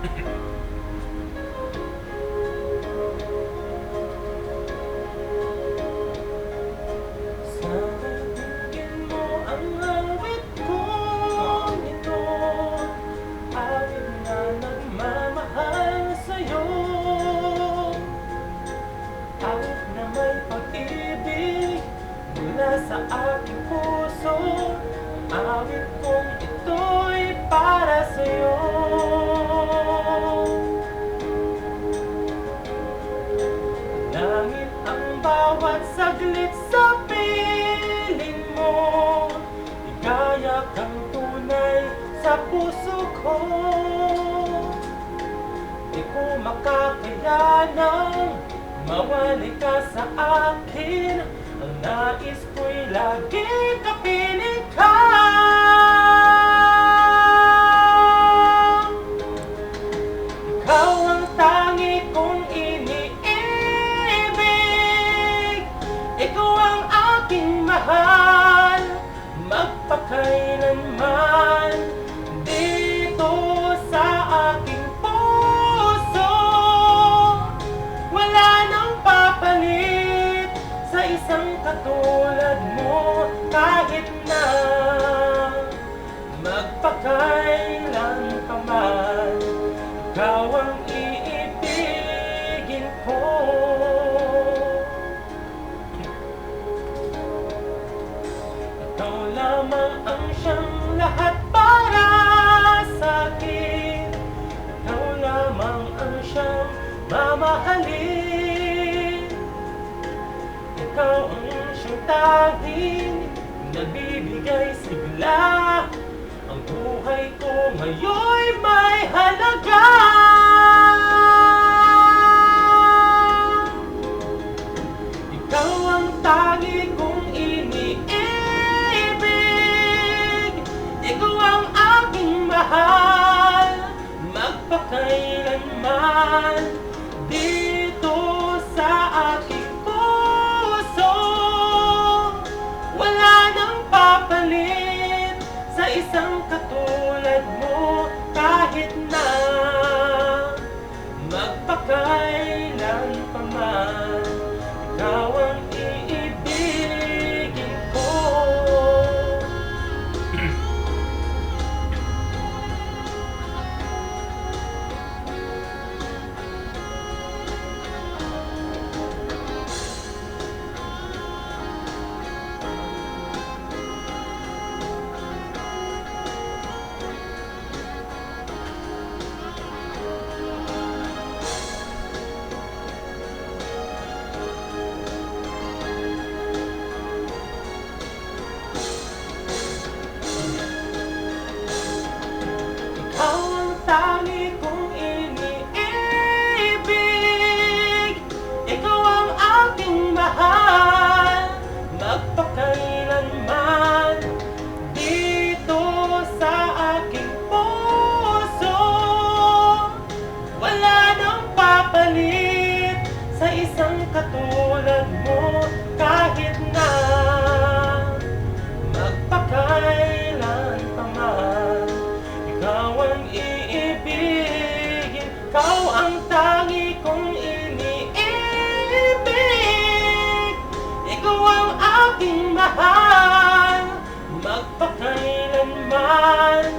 Sabihin mo ang awit kong ito, awit na nagmamahal sa'yo, awit na may pag-ibig mula sa aking puso. Awit kong ito'y para sa'yo. Langit ang bawat saglit sa piling mo, ligaya kang tunay sa puso ko. Di ko makakayanang mawali ka sa akin, ang nais ko'y lagi kapiling ka. Ikaw ang tangi kong iniibig, ikaw ang aking mahal, magpakailanman. Dito sa aking puso, wala nang papalit sa isang katulad mo, kahit na magpakailan pa man, ikaw ang iibigin ko. Ikaw lamang ang siyang lahat para sa'kin, ikaw lamang ang siyang mamahalin. Ikaw ang siyang tanging nagbibigay sigla, ang buhay ko ngayon'y may halaga. Ikaw ang tangi kong iniibig, ikaw ang aking mahal, magpakailanman. Dito sa aking puso, wala nang papalit sa isang katulad mo, kahit na magpakailan pa man, ikaw ang iibigin ko. Ikaw ang tangi kong iniibig, ikaw ang aking mahal, magpakailanman. Dito sa aking puso, wala nang papalit sa isang katulad mo, kahit na magpakailan pa man, ikaw ang iibigin. Ikaw ang tangi kong iniibig, ikaw ang aking mahal, magpakailanman.